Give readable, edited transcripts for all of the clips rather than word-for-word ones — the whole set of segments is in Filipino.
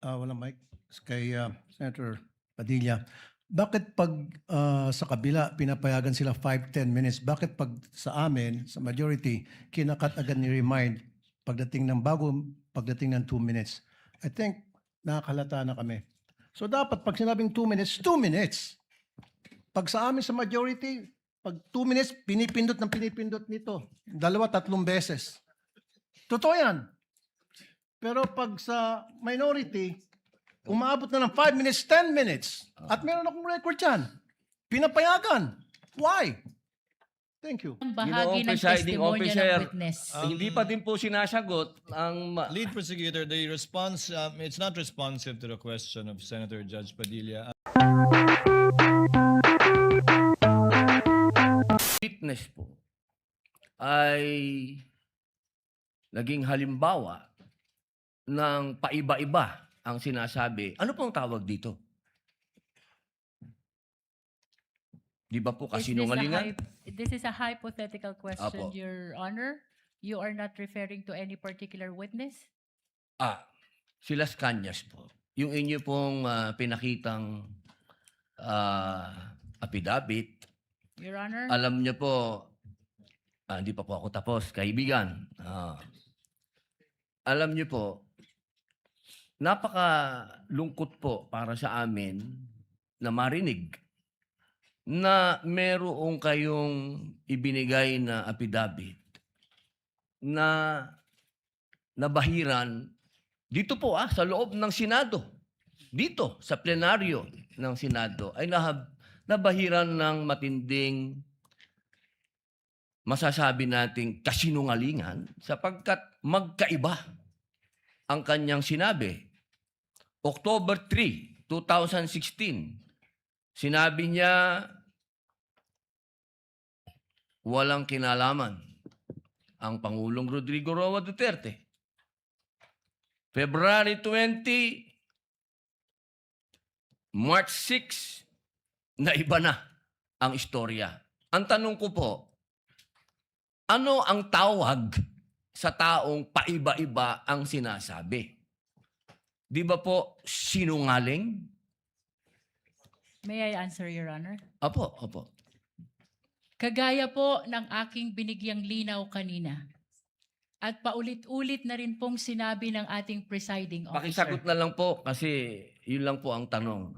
Walang mic. Kay Senator Padilla. Bakit pag sa kabila pinapayagan sila 5-10 minutes, bakit pag sa amin, sa majority, kinakat agad ni remind pagdating ng 2 minutes? I think nakakalata na kami. So dapat pag sinabing 2 minutes, 2 minutes. Pag sa amin sa majority, pag 2 minutes, pinipindot nito. 2-3 beses. Totoo yan. Pero pag sa minority, umaabot na ng 5 minutes, 10 minutes. At meron akong record yan. Pinapayagan. Why? Thank you. Ang bahagi ng Presiding testimonya Officer, ng witness. hindi pa din po sinasagot ang Lead prosecutor, the response, it's not responsive to the question of Senator Judge Padilla. witness po ay naging halimbawa ng paiba-iba ang sinasabi. Ano pong tawag dito? Di ba po kasinungalingan? This is a hypothetical question, Apo. Your Honor. You are not referring to any particular witness? Si Las Cañas po. Yung inyo pong pinakitang affidavit, Your Honor? alam niyo po, hindi pa po ako tapos, kaibigan. Alam niyo po, napakalungkot po para sa amin na marinig na merong kayong ibinigay na affidavit na nabahiran dito po sa loob ng Senado. Dito sa plenaryo ng Senado ay nabahiran ng matinding masasabi nating kasinungalingan sapagkat magkaiba ang kanyang sinabi. October 3, 2016, sinabi niya walang kinalaman ang Pangulong Rodrigo Roa Duterte. February 20, March 6, na iba na ang istorya. Ang tanong ko po, ano ang tawag sa taong paiba-iba ang sinasabi? Di ba po sinungaling? May I answer, Your Honor? Opo, opo. Kagaya po ng aking binigyang linaw kanina. At paulit-ulit na rin pong sinabi ng ating presiding officer. Pakisagot na lang po kasi yun lang po ang tanong.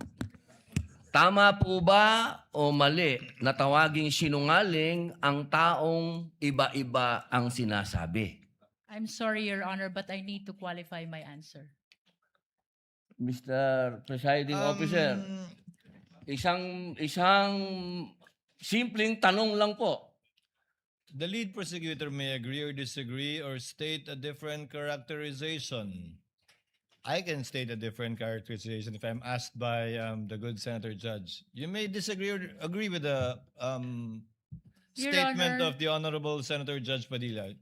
Tama po ba o mali na tawaging sinungaling ang taong iba-iba ang sinasabi? I'm sorry, Your Honor, but I need to qualify my answer. Mr. Presiding Officer, isang simpleng tanong lang po. The lead prosecutor may agree or disagree or state a different characterization. I can state a different characterization if I'm asked by the good Senator Judge. You may disagree or agree with the Your statement Honor. of the Honorable Senator Judge Padilla.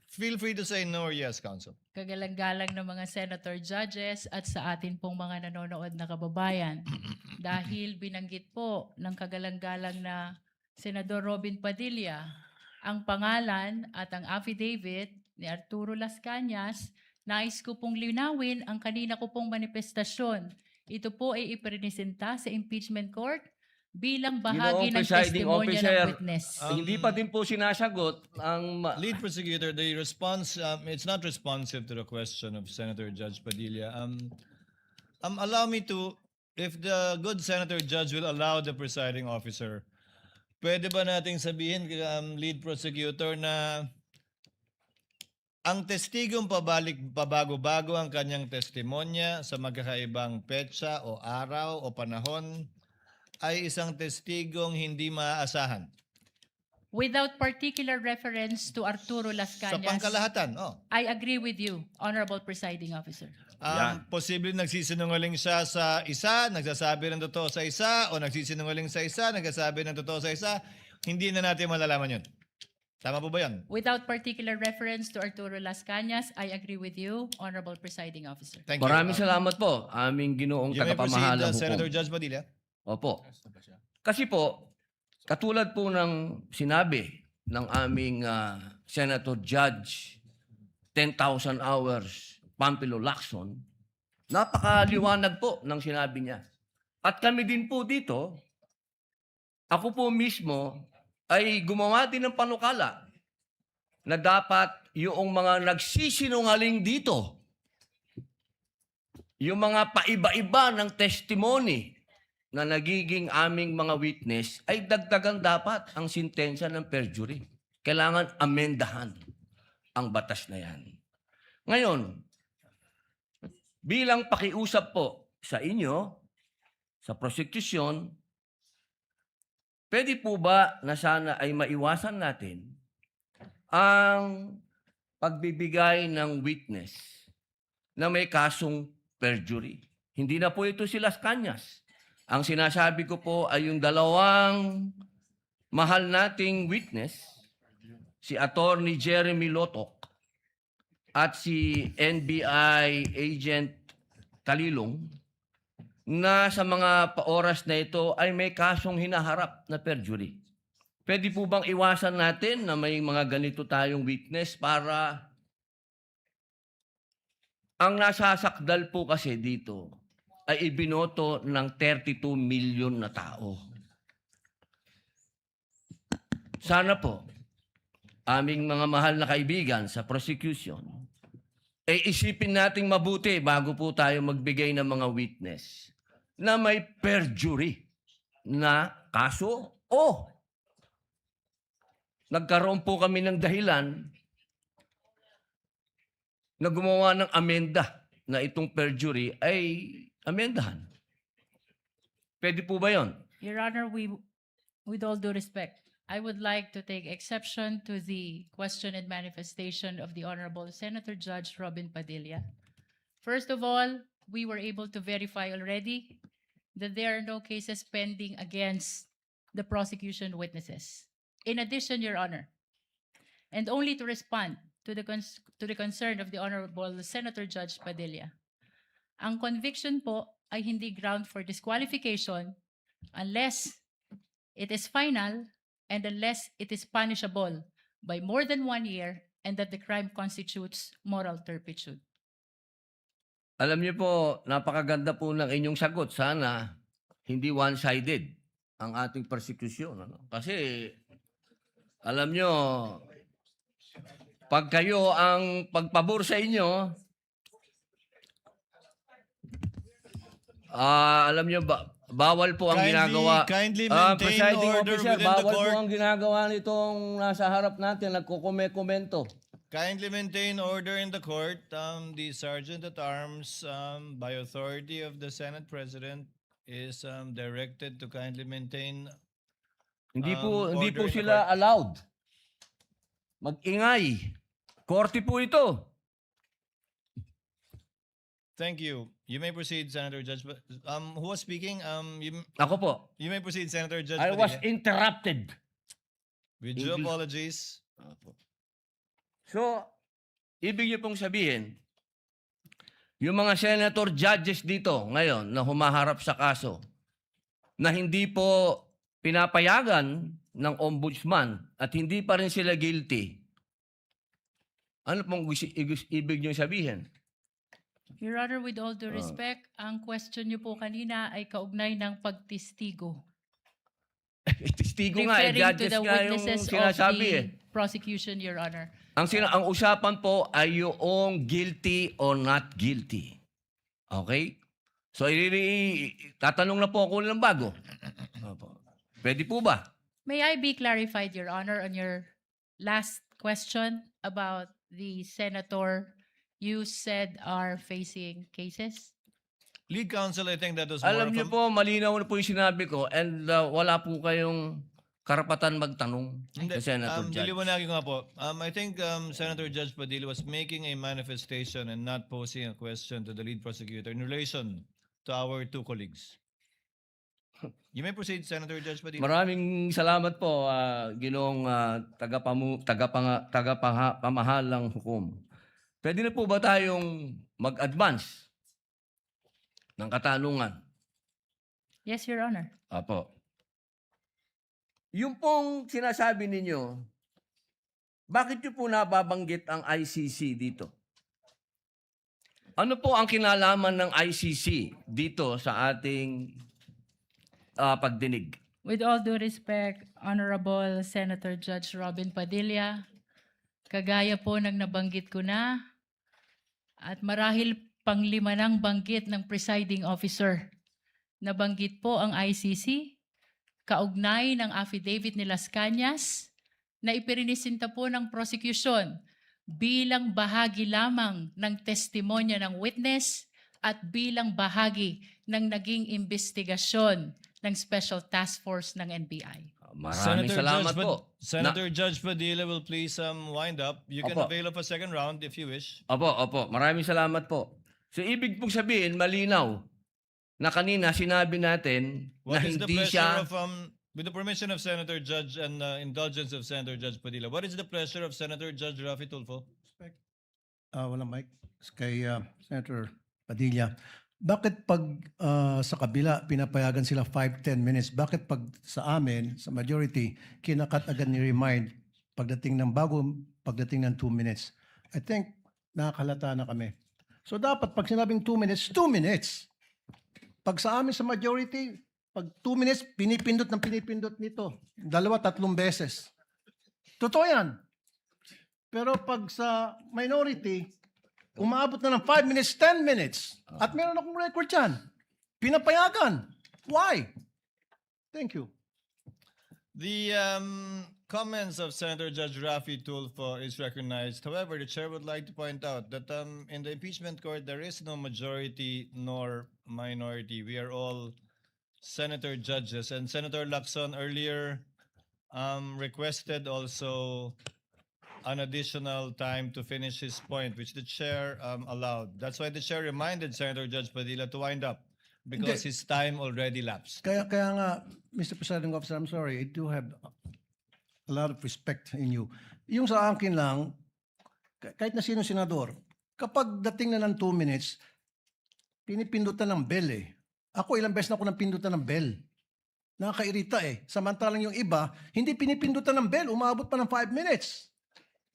Feel free to say no or yes, Counsel. Kagalang-galang ng mga senator judges at sa atin pong mga nanonood na kababayan. Dahil binanggit po ng kagalang-galang na Senador Robin Padilla ang pangalan at ang affidavit ni Arturo Las Cañas, nais ko pong linawin ang kanina ko pong manifestasyon. Ito po ay ipresenta sa impeachment court bilang bahagi ng Presiding testimonya Officer, ng witness. hindi pa din po sinasagot ang Lead prosecutor, the response, it's not responsive to the question of Senator Judge Padilla. Allow me to, if the good Senator Judge will allow the presiding officer, pwede ba nating sabihin, lead prosecutor, na ang testigong pabago-bago ang kanyang testimonya sa magkakaibang petsa o araw o panahon ay isang testigong hindi maaasahan? Without particular reference to Arturo Las Sa Cañas, pangkalahatan, I agree with you, Honorable Presiding Officer. Posible nagsisinungaling siya sa isa, nagsasabi ng totoo sa isa, o nagsisinungaling sa isa, nagsasabi ng totoo sa isa, hindi na natin malalaman yun. Tama po ba yan? Without particular reference to Arturo Las Cañas, I agree with you, Honorable Presiding Officer. Thank Maraming you. salamat po, aming ginoong You may proceed, tagapamahalang Senator hukom. Judge Padilla. Opo. Kasi po, katulad po ng sinabi ng aming Senator Judge, 10,000 hours, Pampilo Lacson, Napakaliwanag po ng sinabi niya. At kami din po dito, ako po mismo ay gumawa din ng panukala na dapat yung mga nagsisinungaling dito, yung mga paiba-iba ng testimony na nagiging aming mga witness, ay dagdagan dapat ang sintensya ng perjury. Kailangan amendahan ang batas na yan. Ngayon, bilang pakiusap po sa inyo, sa prosecution, pwede po ba na sana ay maiwasan natin ang pagbibigay ng witness na may kasong perjury? Hindi na po ito si Las Cañas. Ang sinasabi ko po ay yung dalawang mahal nating witness, si Attorney Jeremy Lotok at si NBI Agent Kalilong, na sa mga oras na ito ay may kasong hinaharap na perjury. Pwede po bang iwasan natin na may mga ganito tayong witness para ang nasasakdal po kasi dito ay ibinoto ng 32 million na tao. Sana po, aming mga mahal na kaibigan sa prosecution, ay isipin nating mabuti bago po tayo magbigay ng mga witness na may perjury na kaso o nagkaroon po kami ng dahilan na gumawa ng amenda na itong perjury ay amendahan. Pwede po ba yon? Your Honor, with all due respect, I would like to take exception to the question and manifestation of the Honorable Senator Judge Robin Padilla. First of all, we were able to verify already that there are no cases pending against the prosecution witnesses. In addition, Your Honor, and only to respond to the concern of the Honorable Senator Judge Padilla, ang conviction po ay hindi ground for disqualification unless it is final and unless it is punishable by more than 1 year and that the crime constitutes moral turpitude. Alam niyo po, napakaganda po ng inyong sagot. Sana hindi one-sided ang ating persecution. Ano? Kasi, alam niyo, pag kayo ang pagpabor sa inyo, alam niyo, bawal po ang ginagawa. Kindly maintain Presiding order officer, within the bawal po court. ang ginagawa nitong nasa harap natin, nagkukomento. Kindly maintain order in the court. The Sergeant at Arms, by authority of the Senate President, is directed to kindly maintain. Hindi po Order in the sila court. allowed mag-ingay. Korte po ito. Thank you. You may proceed, Senator Judge. Who was speaking? Ako po. You may proceed, Senator Judge. I was Padilla. interrupted. With due English. apologies. So, ibig niyo pong sabihin, yung mga senator judges dito ngayon na humaharap sa kaso na hindi po pinapayagan ng ombudsman at hindi pa rin sila guilty, ano pong ibig niyo sabihin? Your Honor, with all due respect, ang question niyo po kanina ay kaugnay ng pagtistigo. Testigo nga, Referring to judges the nga yung witnesses of sinasabi the eh. prosecution, Your Honor. Ang usapan po ay yung guilty or not guilty. Okay? So, tatanong na po ako ng bago. Opo. Pwede po ba? May I be clarified, Your Honor, on your last question about the senator you said are facing cases? Lead counsel, I think that was more Alam of niyo a- po, malinaw na po yung sinabi ko and wala po kayong karapatan magtanong Hindi, sa Senator Judge. diliwanagin ko nga po. I think Senator Judge Padilla was making a manifestation and not posing a question to the lead prosecutor in relation to our two colleagues. You may proceed, Senator Judge Padilla. Maraming salamat po, Ginoong tagapamahalang hukom. Pwede na po ba tayong mag-advance ng katanungan? Yes, Your Honor. Apo. Yung pong sinasabi ninyo, bakit nyo po nababanggit ang ICC dito? Ano po ang kinalaman ng ICC dito sa ating pagdinig? With all due respect, Honorable Senator Judge Robin Padilla, kagaya po ng nabanggit ko na, at marahil panglima ng banggit ng presiding officer, nabanggit po ang ICC, kaugnay ng affidavit ni Las Cañas, na ipirinisinta po ng prosecution bilang bahagi lamang ng testimonya ng witness at bilang bahagi ng naging investigasyon ng Special Task Force ng NBI. Maraming salamat po. Senator Judge Padilla will please wind up. You can Opo. avail of a second round if you wish. Opo. Maraming salamat po. So, ibig pong sabihin, malinaw, na kanina sinabi natin na What is the hindi pleasure siya... of, with the permission of Senator Judge and indulgence of Senator Judge Padilla, what is the pleasure of Senator Judge Rafi Tulfo? Walang mic. Kay Senator Padilla. Bakit pag sa kabila pinapayagan sila 5-10 minutes? Bakit pag sa amin, sa majority, kinakat agad ni remind pagdating ng 2 minutes? I think nakakalata na kami. So dapat pag sinabing 2 minutes, 2 minutes. Pag sa amin sa majority, pag 2 minutes, pinipindot nito. 2-3 beses. Totoo yan. Pero pag sa minority, umaabot na ng 5 minutes, 10 minutes. At meron akong record yan. Pinapayagan. Why? Thank you. The comments of Senator Judge Rafi Tulfo is recognized. However, the chair would like to point out that in the impeachment court, there is no majority nor minority. We are all senator judges. And Senator Lacson earlier requested also an additional time to finish his point, which the chair allowed. That's why the chair reminded Senator Judge Padilla to wind up because Hindi. his time already lapsed. Kaya nga, Mr. Presiding Officer, I'm sorry, I do have a lot of respect in you. Yung sa akin lang, kahit na sino senador, kapag dating na ng 2 minutes, pinipindutan ng bell eh. Ako ilang beses na ako nang pindutan ng bell. Nakakairita eh. Samantalang yung iba, hindi pinipindutan ng bell, umabot pa ng 5 minutes.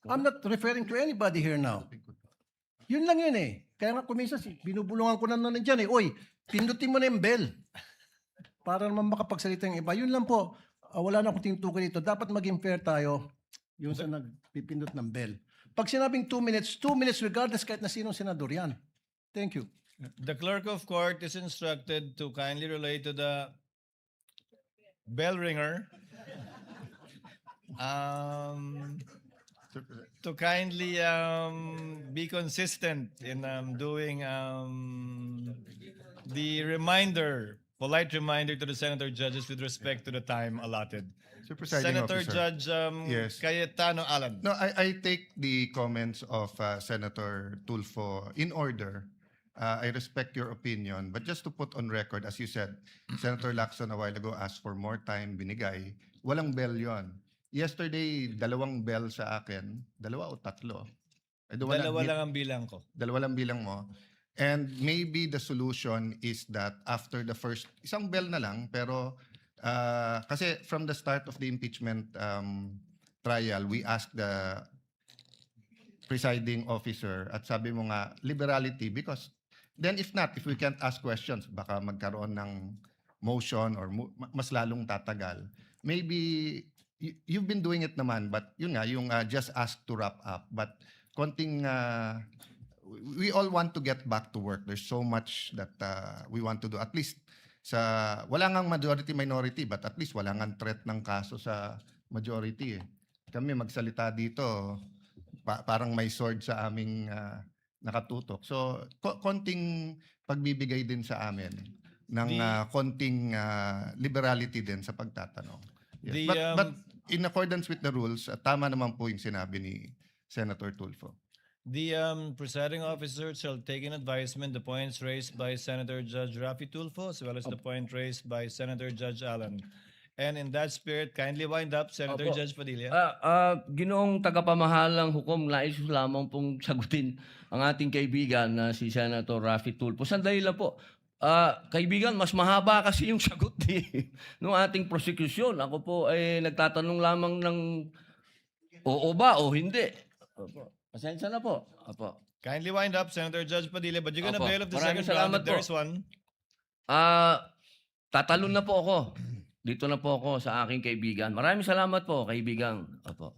I'm not referring to anybody here now. Yun lang yun eh. Kaya nga kuminsan, binubulungan ko na nandiyan eh. Oy, pindutin mo na yung bell. Para naman makapagsalita yung iba. Yun lang po. Wala na akong tinutukoy dito. Dapat maging fair tayo yung sa nagpipindot ng bell. Pag sinabing 2 minutes regardless kahit na sinong senador yan. Thank you. The clerk of court is instructed to kindly relate to the bell ringer to kindly be consistent in doing the polite reminder to the senator judges with respect to the time allotted. Mr. Presiding Senator Officer. Judge Yes. Cayetano Alan. No, I take the comments of Senator Tulfo in order. I respect your opinion, but just to put on record, as you said, Senator Lacson a while ago asked for more time, binigay. Walang bell yon. Yesterday, 2 bell sa akin. 2 o 3? Dalawa lang ang bilang ko. 2 lang bilang mo. And maybe the solution is that after the first, isang bell na lang, pero kasi from the start of the impeachment trial, we asked the presiding officer at sabi mo nga, liberality, because then if we can't ask questions, baka magkaroon ng motion or mas lalong tatagal. Maybe you've been doing it naman, but yun nga, yung just ask to wrap up. But konting, we all want to get back to work. There's so much that we want to do. At least, wala ngang majority-minority, but at least wala ngang threat ng kaso sa majority. Kami magsalita dito, parang may sword sa aming nakatutok. So, konting pagbibigay din sa amin ng konting liberality din sa pagtatanong. Yes. But in accordance with the rules, tama naman po yung sinabi ni Senator Tulfo. The presiding officer shall take in advisement the points raised by Senator Judge Rafi Tulfo as well as the point raised by Senator Judge Allen. And in that spirit, kindly wind up, Senator Opo. Judge Padilla. Ginoong tagapamahalang hukom, nais ko lamang pong sagutin ang ating kaibigan na si Senator Rafi Tulfo. Sandali lang po. Kaibigan, mas mahaba kasi yung sagot ng ating prosecution. Ako po ay nagtatanong lamang ng oo ba o hindi. Opo. Pasensya na po. Opo. Kindly wind up, Senator Judge Padilla, but you're gonna Opo. bail of the Maraming second round salamat if there's po. one. Tatalon na po ako. Dito na po ako sa aking kaibigan. Maraming salamat po, kaibigan. Opo.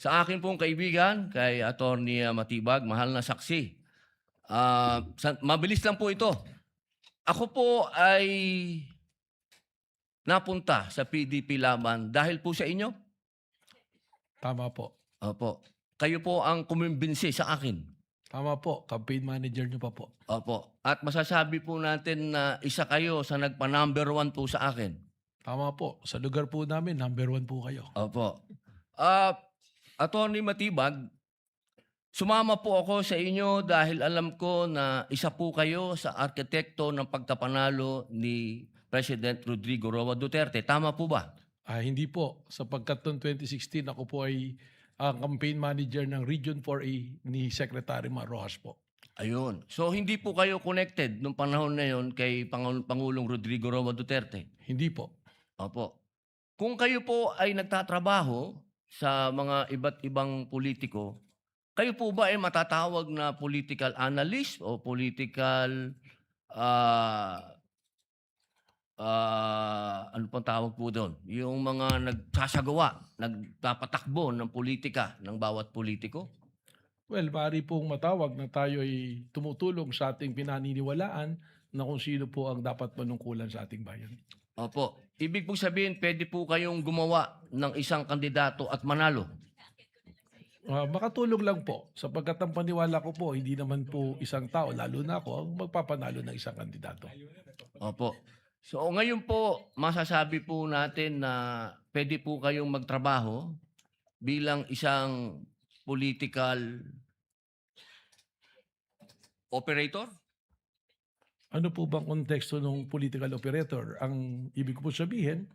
Sa akin pong kaibigan, kay Attorney Matibag, mahal na saksi. Mabilis lang po ito. Ako po ay napunta sa PDP Laban dahil po sa inyo. Tama po. Opo. Kayo po ang kumimbinsi sa akin. Tama po. Campaign manager nyo pa po. Opo. At masasabi po natin na isa kayo sa nagpa-number 1 po sa akin. Tama po. Sa lugar po namin, number 1 po kayo. Opo. Attorney Matibag, sumama po ako sa inyo dahil alam ko na isa po kayo sa arkitekto ng pagkapanalo ni President Rodrigo Roa Duterte. Tama po ba? Hindi po. Sapagkat noong 2016, ako po ay ang campaign manager ng Region 4A ni Secretary Mar Rojas po. Ayun. So hindi po kayo connected nung panahon na yon kay Pangulong Rodrigo Roa Duterte? Hindi po. Opo. Kung kayo po ay nagtatrabaho sa mga iba't ibang politiko, kayo po ba ay matatawag na political analyst o political ano pang tawag po doon? Yung mga nagsasagawa, nagpapatakbo ng politika ng bawat politiko? Well, maaari pong matawag na tayo ay tumutulong sa ating pinaniniwalaan na kung sino po ang dapat manungkulan sa ating bayan. Opo. Ibig po sabihin, pwede po kayong gumawa ng isang kandidato at manalo. Makatulong lang po. Sapagkat ang paniwala ko po, hindi naman po isang tao, lalo na ako, ang magpapanalo ng isang kandidato. Opo. So ngayon po, masasabi po natin na pwede po kayong magtrabaho bilang isang political operator? Ano po bang konteksto ng political operator? Ang ibig ko po sabihin,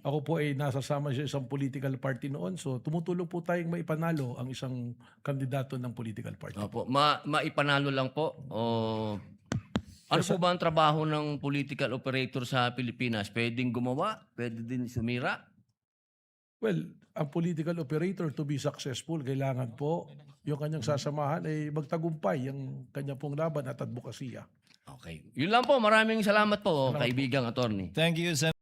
ako po ay nasasama sa isang political party noon. So tumutulong po tayong maipanalo ang isang kandidato ng political party. Opo. Maipanalo lang po? O ano po ba ang trabaho ng political operator sa Pilipinas? Pwedeng gumawa? Pwede din sumira? Well, ang political operator to be successful, kailangan po yung kanyang sasamahan ay magtagumpay ang kanya pong laban at advokasya. Okay. Yun lang po. Maraming salamat po, kaibigang attorney. Thank you, Senator.